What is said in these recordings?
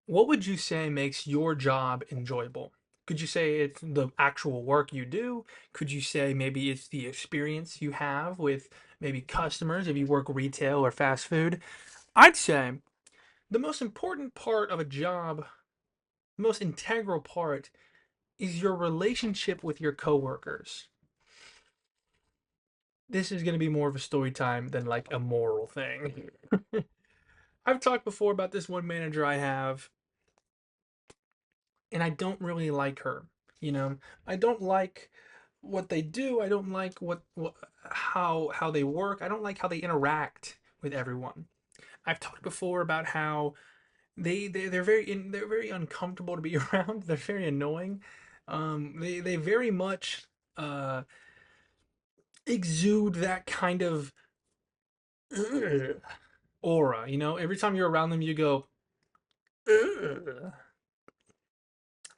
What would you say makes your job enjoyable? Could you say it's the actual work you do? Could you say maybe it's the experience you have with maybe customers if you work retail or fast food? I'd say the most important part of a job, the most integral part, is your relationship with your coworkers. This is going to be more of a story time than like a moral thing. I've talked before about this one manager I have, and I don't really like her. You know, I don't like what they do. I don't like what how they work. I don't like how they interact with everyone. I've talked before about how they're very uncomfortable to be around. They're very annoying. They very much uh, exude that kind of "Ugh" aura. You know, every time you're around them, you go. "Ugh."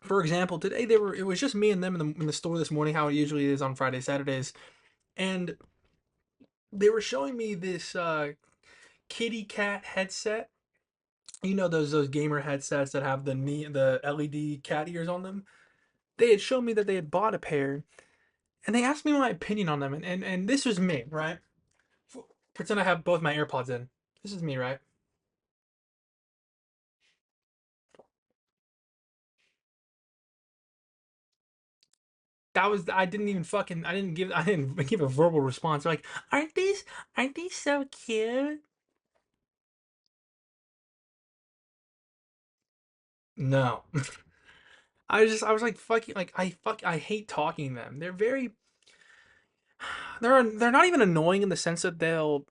For example, today it was just me and them in the store this morning, how it usually is on Friday, Saturdays, and they were showing me this kitty cat headset. You know those gamer headsets that have the LED cat ears on them. They had shown me that they had bought a pair, and they asked me my opinion on them. And this was me, right? Pretend I have both my AirPods in. This is me, right? That was I didn't even fucking I didn't give a verbal response. They're like, aren't these so cute? No. I was like fucking like I hate talking to them. They're not even annoying in the sense that they'll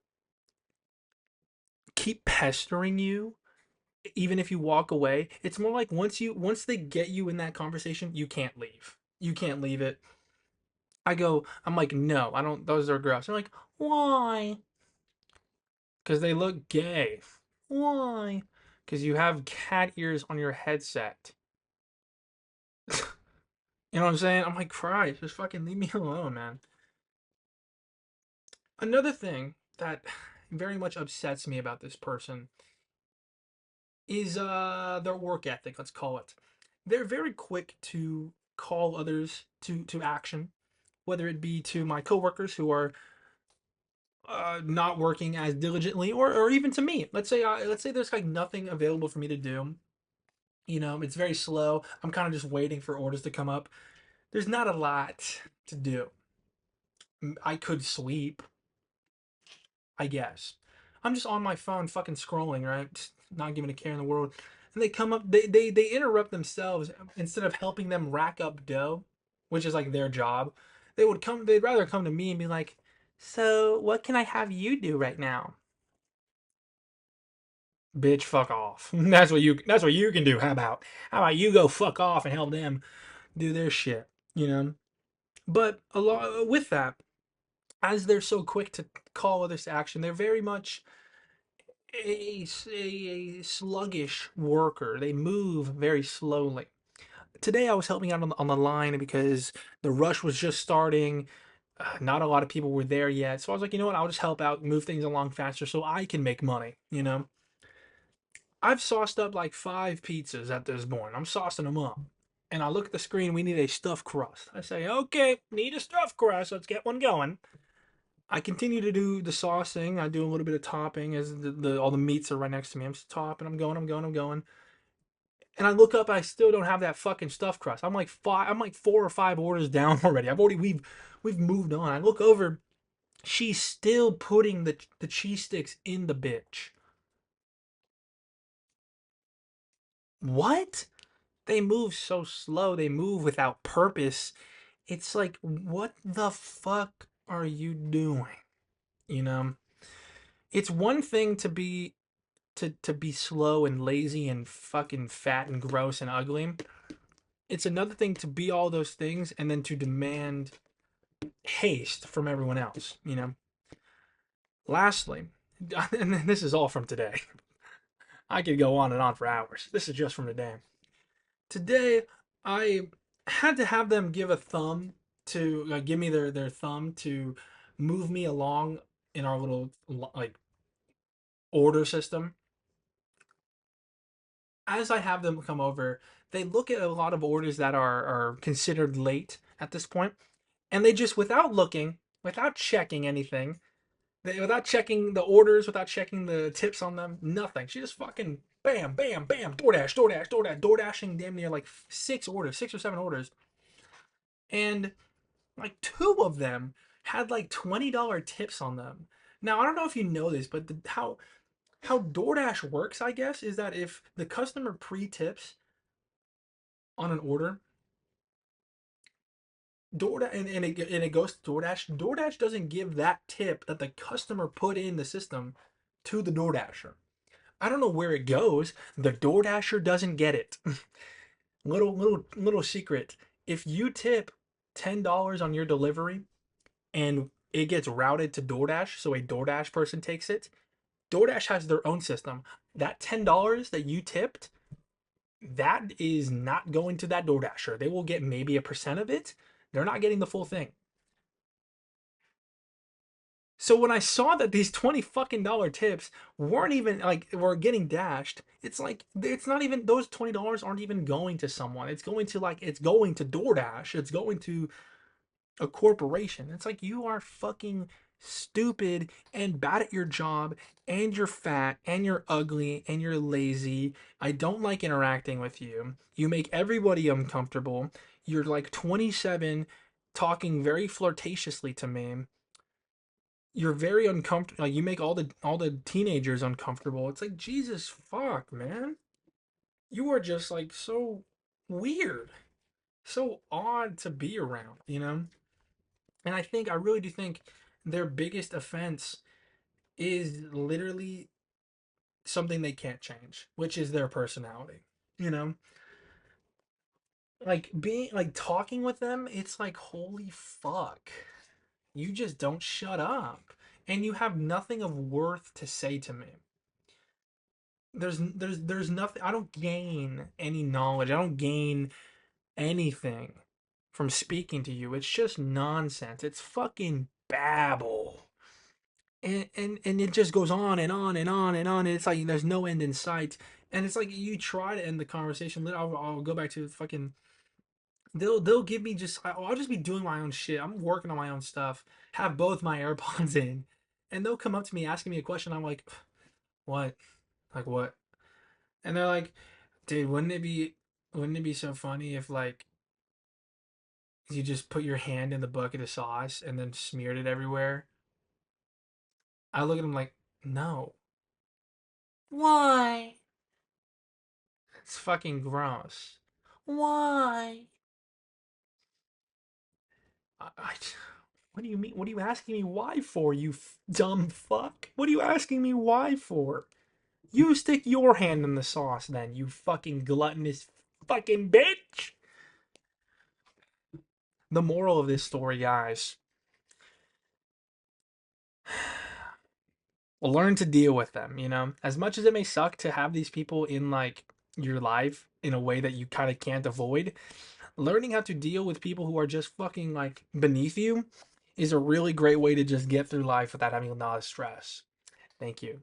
keep pestering you even if you walk away. It's more like once they get you in that conversation, you can't leave. You can't leave it. I'm like, no, I don't. Those are gross. They're like, why? Because they look gay. Why? Because you have cat ears on your headset. You know what I'm saying? I'm like, Christ, just fucking leave me alone, man. Another thing that very much upsets me about this person is their work ethic, let's call it. They're very quick to call others to action, whether it be to my coworkers who are not working as diligently, or even to me. Let's say there's like nothing available for me to do. You know, it's very slow. I'm kind of just waiting for orders to come up. There's not a lot to do. I could sweep, I guess. I'm just on my phone fucking scrolling, right? Just not giving a care in the world. And they come up, they interrupt themselves instead of helping them rack up dough, which is like their job. They'd rather come to me and be like, so what can I have you do right now? Bitch, fuck off. That's what you can do. How about you go fuck off and help them do their shit, you know? But a lot with that, as they're so quick to call others to action, they're very much a sluggish worker. They move very slowly. Today I was helping out on the line because the rush was just starting. Not a lot of people were there yet. So I was like, you know what? I'll just help out, move things along faster so I can make money, you know? I've sauced up like 5 pizzas at this point. I'm saucing them up. And I look at the screen, we need a stuffed crust. I say, okay, need a stuffed crust. Let's get one going. I continue to do the saucing. I do a little bit of topping as all the meats are right next to me. I'm just topping. I'm going. And I look up. I still don't have that fucking stuffed crust. I'm like 4 or 5 orders down already. We've moved on. I look over. She's still putting the cheese sticks in the bitch. What? They move so slow. They move without purpose. It's like, what the fuck are you doing? You know, it's one thing to be slow and lazy and fucking fat and gross and ugly. It's another thing to be all those things and then to demand haste from everyone else, you know? Lastly, and this is all from today. I could go on and on for hours. This is just from today. Today, I had to have them give a thumb to give me their thumb to move me along in our little like order system. as I have them come over, they look at a lot of orders that are considered late at this point, and they just, without looking, without checking anything, without checking the orders, without checking the tips on them, nothing. She just fucking bam, bam, bam, DoorDash, DoorDash, DoorDash, DoorDashing damn near like six orders, 6 or 7 orders, and like two of them had like $20 tips on them. Now I don't know if you know this, but how DoorDash works, I guess, is that if the customer pre-tips on an order, DoorDash and it goes to DoorDash. DoorDash doesn't give that tip that the customer put in the system to the DoorDasher. I don't know where it goes. The DoorDasher doesn't get it. Little secret. If you tip $10 on your delivery and it gets routed to DoorDash, so a DoorDash person takes it, DoorDash has their own system. That $10 that you tipped, that is not going to that DoorDasher. They will get maybe a percent of it. They're not getting the full thing. So when I saw that these 20 fucking dollar tips weren't even like were getting dashed, it's like it's not even, those $20 aren't even going to someone. It's going to like it's going to DoorDash. It's going to a corporation. It's like you are fucking stupid and bad at your job, and you're fat and you're ugly and you're lazy. I don't like interacting with you. You make everybody uncomfortable. You're like 27 talking very flirtatiously to me. You're very uncomfortable. Like you make all the teenagers uncomfortable. It's like Jesus fuck, man. You are just like so weird, so odd to be around, you know? And I really do think their biggest offense is literally something they can't change, which is their personality. You know, like being like talking with them, it's like holy fuck. You just don't shut up. And you have nothing of worth to say to me. There's nothing. I don't gain any knowledge. I don't gain anything from speaking to you. It's just nonsense. It's fucking babble. And it just goes on and on and on and on. And it's like there's no end in sight. And it's like you try to end the conversation. I'll go back to fucking. They'll give me just. I'll just be doing my own shit. I'm working on my own stuff. Have both my AirPods in, and they'll come up to me asking me a question. I'm like, what? Like what? And they're like, dude, wouldn't it be so funny if like you just put your hand in the bucket of sauce and then smeared it everywhere? I look at them like, no. Why? It's fucking gross. Why? I what do you mean? What are you asking me why for, you dumb fuck? What are you asking me why for? You stick your hand in the sauce then, you fucking gluttonous fucking bitch. The moral of this story, guys, learn to deal with them, you know? As much as it may suck to have these people in like your life in a way that you kind of can't avoid, learning how to deal with people who are just fucking like beneath you is a really great way to just get through life without having a lot of stress. Thank you.